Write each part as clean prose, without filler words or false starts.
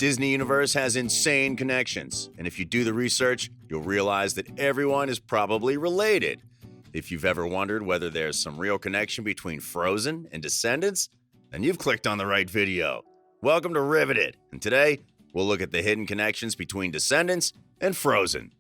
Disney universe has insane connections, and if you do the research, you'll realize that everyone is probably related. If you've ever wondered whether there's some real connection between Frozen and Descendants, then you've clicked on the right video. Welcome to Riveted, and today we'll look at the hidden connections between Descendants and Frozen.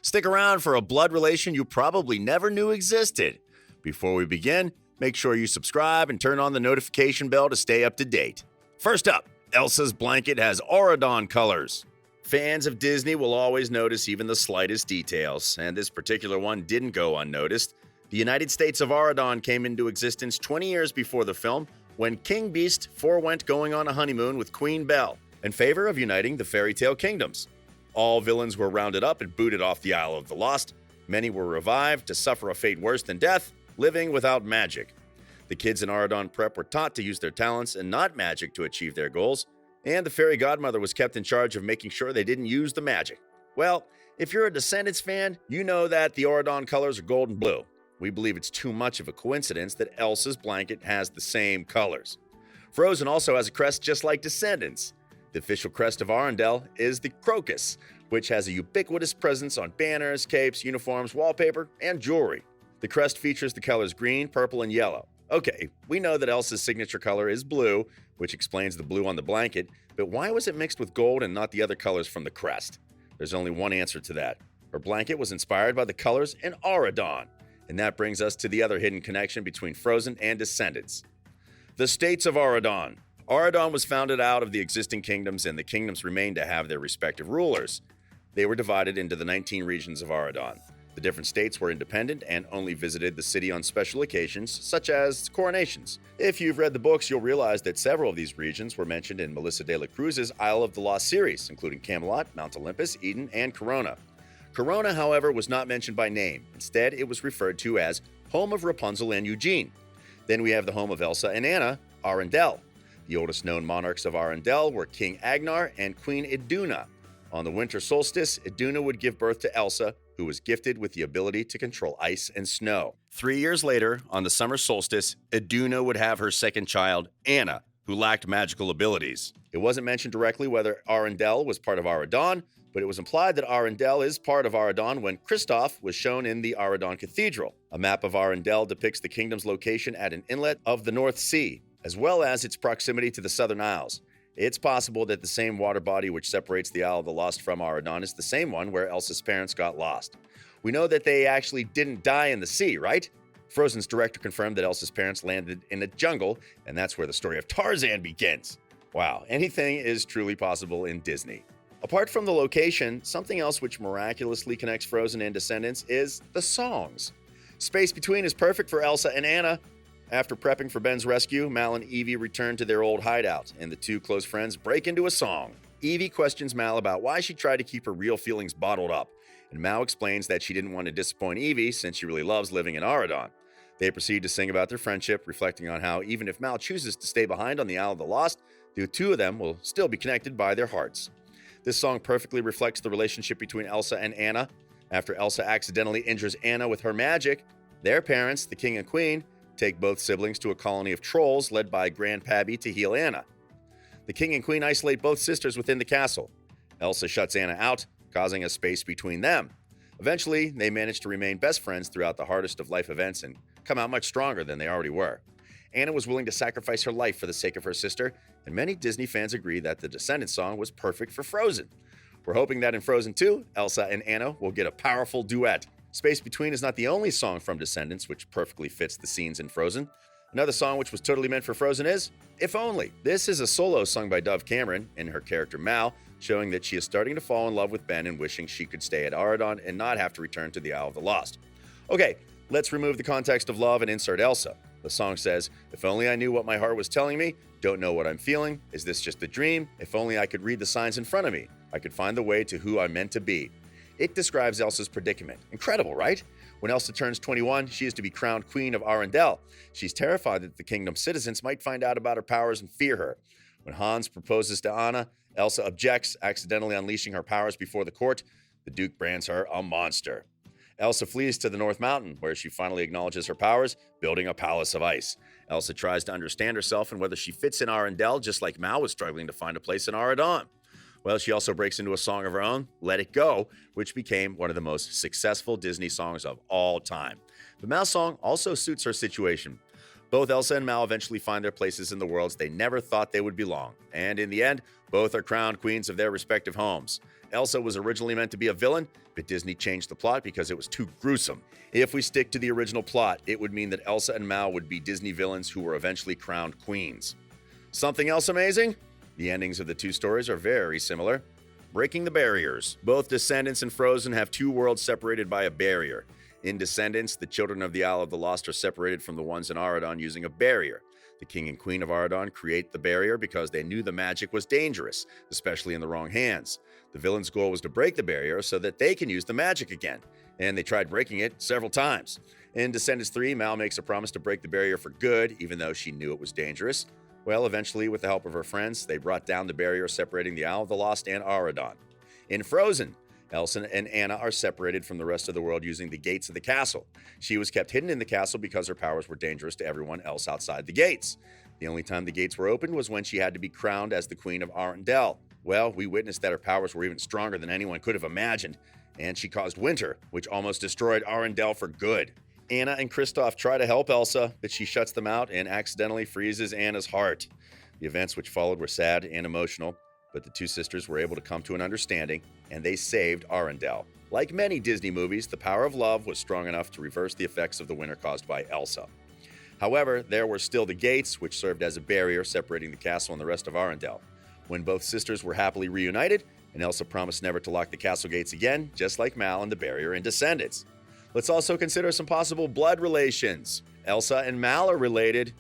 Stick around for a blood relation you probably never knew existed. Before we begin, make sure you subscribe and turn on the notification bell to stay up to date. First up, Elsa's blanket has Auradon colors. Fans of Disney will always notice even the slightest details, and this particular one didn't go unnoticed. The United States of Auradon came into existence 20 years before the film, when King Beast forewent going on a honeymoon with Queen Belle in favor of uniting the fairy tale kingdoms. All villains were rounded up and booted off the Isle of the Lost. Many were revived to suffer a fate worse than death, living without magic. The kids in Auradon Prep were taught to use their talents and not magic to achieve their goals, and the fairy godmother was kept in charge of making sure they didn't use the magic. Well, if you're a Descendants fan, you know that the Auradon colors are gold and blue. We believe it's too much of a coincidence that Elsa's blanket has the same colors. Frozen also has a crest just like Descendants. The official crest of Arendelle is the crocus, which has a ubiquitous presence on banners, capes, uniforms, wallpaper, and jewelry. The crest features the colors green, purple, and yellow. Okay, we know that Elsa's signature color is blue, which explains the blue on the blanket, but why was it mixed with gold and not the other colors from the crest? There's only one answer to that. Her blanket was inspired by the colors in Auradon. And that brings us to the other hidden connection between Frozen and Descendants. The states of Auradon. Auradon was founded out of the existing kingdoms, and the kingdoms remained to have their respective rulers. They were divided into the 19 regions of Auradon. The different states were independent and only visited the city on special occasions, such as coronations. If you've read the books, you'll realize that several of these regions were mentioned in Melissa de la Cruz's Isle of the Lost series, including Camelot, Mount Olympus, Eden, and Corona. Corona, however, was not mentioned by name. Instead, it was referred to as home of Rapunzel and Eugene. Then we have the home of Elsa and Anna, Arendelle. The oldest known monarchs of Arendelle were King Agnar and Queen Iduna. On the winter solstice, Iduna would give birth to Elsa, who was gifted with the ability to control ice and snow. 3 years later, on the summer solstice, Iduna would have her second child, Anna, who lacked magical abilities. It wasn't mentioned directly whether Arendelle was part of Auradon, but it was implied that Arendelle is part of Auradon when Kristoff was shown in the Auradon Cathedral. A map of Arendelle depicts the kingdom's location at an inlet of the North Sea, as well as its proximity to the Southern Isles. It's possible that the same water body which separates the Isle of the Lost from Auradon is the same one where Elsa's parents got lost. We know that they actually didn't die in the sea, right? Frozen's director confirmed that Elsa's parents landed in a jungle, and that's where the story of Tarzan begins. Wow, anything is truly possible in Disney. Apart from the location, something else which miraculously connects Frozen and Descendants is the songs. Space Between is perfect for Elsa and Anna. After prepping for Ben's rescue, Mal and Evie return to their old hideout, and the two close friends break into a song. Evie questions Mal about why she tried to keep her real feelings bottled up, and Mal explains that she didn't want to disappoint Evie since she really loves living in Auradon. They proceed to sing about their friendship, reflecting on how even if Mal chooses to stay behind on the Isle of the Lost, the two of them will still be connected by their hearts. This song perfectly reflects the relationship between Elsa and Anna. After Elsa accidentally injures Anna with her magic, their parents, the king and queen, take both siblings to a colony of trolls led by Grandpappy to heal Anna. The king and queen isolate both sisters within the castle. Elsa shuts Anna out, causing a space between them. Eventually, they manage to remain best friends throughout the hardest of life events and come out much stronger than they already were. Anna was willing to sacrifice her life for the sake of her sister, and many Disney fans agree that the Descendants song was perfect for Frozen. We're hoping that in Frozen 2, Elsa and Anna will get a powerful duet. Space Between is not the only song from Descendants which perfectly fits the scenes in Frozen. Another song which was totally meant for Frozen is If Only. This is a solo sung by Dove Cameron in her character Mal, showing that she is starting to fall in love with Ben and wishing she could stay at Auradon and not have to return to the Isle of the Lost. Okay, let's remove the context of love and insert Elsa. The song says, if only I knew what my heart was telling me, don't know what I'm feeling, is this just a dream? If only I could read the signs in front of me, I could find the way to who I'm meant to be. It describes Elsa's predicament. Incredible, right? When Elsa turns 21, she is to be crowned Queen of Arendelle. She's terrified that the kingdom's citizens might find out about her powers and fear her. When Hans proposes to Anna, Elsa objects, accidentally unleashing her powers before the court. The Duke brands her a monster. Elsa flees to the North Mountain, where she finally acknowledges her powers, building a palace of ice. Elsa tries to understand herself and whether she fits in Arendelle, just like Mal was struggling to find a place in Auradon. Well, she also breaks into a song of her own, Let It Go, which became one of the most successful Disney songs of all time. The Mal's song also suits her situation. Both Elsa and Mal eventually find their places in the worlds they never thought they would belong, and in the end, both are crowned queens of their respective homes. Elsa was originally meant to be a villain, but Disney changed the plot because it was too gruesome. If we stick to the original plot, it would mean that Elsa and Mal would be Disney villains who were eventually crowned queens. Something else amazing? The endings of the two stories are very similar. Breaking the barriers. Both Descendants and Frozen have two worlds separated by a barrier. In Descendants, the children of the Isle of the Lost are separated from the ones in Auradon using a barrier. The king and queen of Auradon create the barrier because they knew the magic was dangerous, especially in the wrong hands. The villain's goal was to break the barrier so that they can use the magic again, and they tried breaking it several times. In Descendants 3, Mal makes a promise to break the barrier for good, even though she knew it was dangerous. Well, eventually, with the help of her friends, they brought down the barrier separating the Isle of the Lost and Auradon. In Frozen, Elsa and Anna are separated from the rest of the world using the gates of the castle. She was kept hidden in the castle because her powers were dangerous to everyone else outside the gates. The only time the gates were opened was when she had to be crowned as the Queen of Arendelle. Well, we witnessed that her powers were even stronger than anyone could have imagined, and she caused winter, which almost destroyed Arendelle for good. Anna and Kristoff try to help Elsa, but she shuts them out and accidentally freezes Anna's heart. The events which followed were sad and emotional, but the two sisters were able to come to an understanding, and they saved Arendelle. Like many Disney movies, the power of love was strong enough to reverse the effects of the winter caused by Elsa. However, there were still the gates, which served as a barrier separating the castle and the rest of Arendelle. When both sisters were happily reunited, and Elsa promised never to lock the castle gates again, just like Mal and the barrier in Descendants. Let's also consider some possible blood relations. Elsa and Mal are related.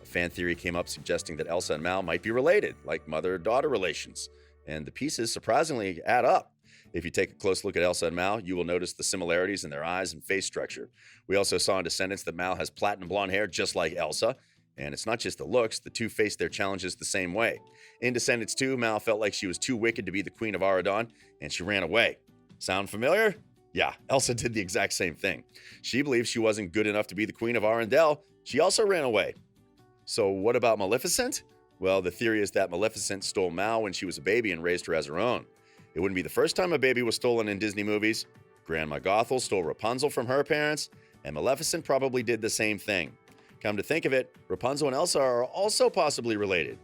A fan theory came up suggesting that Elsa and Mal might be related, like mother-daughter relations. And the pieces surprisingly add up. If you take a close look at Elsa and Mal, you will notice the similarities in their eyes and face structure. We also saw in Descendants that Mal has platinum blonde hair just like Elsa. And it's not just the looks, the two faced their challenges the same way. In Descendants 2, Mal felt like she was too wicked to be the queen of Auradon, and she ran away. Sound familiar? Yeah, Elsa did the exact same thing. She believed she wasn't good enough to be the queen of Arendelle. She also ran away. So what about Maleficent? Well, the theory is that Maleficent stole Mal when she was a baby and raised her as her own. It wouldn't be the first time a baby was stolen in Disney movies. Grandma Gothel stole Rapunzel from her parents, and Maleficent probably did the same thing. Come to think of it, Rapunzel and Elsa are also possibly related.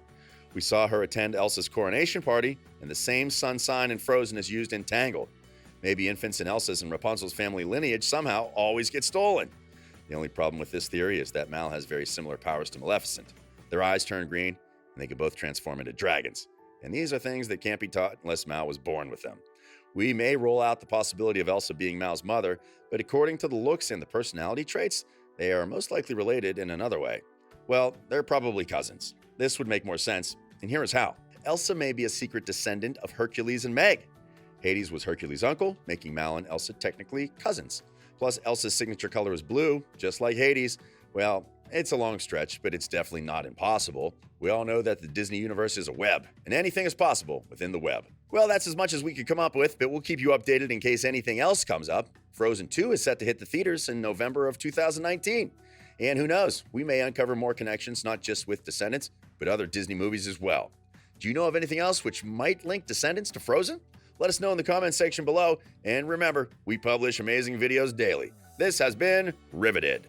We saw her attend Elsa's coronation party, and the same sun sign in Frozen is used in Tangled. Maybe infants in Elsa's and Rapunzel's family lineage somehow always get stolen. The only problem with this theory is that Mal has very similar powers to Maleficent. Their eyes turn green, and they can both transform into dragons. And these are things that can't be taught unless Mal was born with them. We may roll out the possibility of Elsa being Mal's mother, but according to the looks and the personality traits, they are most likely related in another way. Well, they're probably cousins. This would make more sense, and here is how. Elsa may be a secret descendant of Hercules and Meg. Hades was Hercules' uncle, making Mal and Elsa technically cousins. Plus, Elsa's signature color is blue, just like Hades. Well, it's a long stretch, but it's definitely not impossible. We all know that the Disney universe is a web, and anything is possible within the web. Well, that's as much as we could come up with, but we'll keep you updated in case anything else comes up. Frozen 2 is set to hit the theaters in November of 2019. And who knows, we may uncover more connections not just with Descendants, but other Disney movies as well. Do you know of anything else which might link Descendants to Frozen? Let us know in the comments section below, and remember, we publish amazing videos daily. This has been Riveted.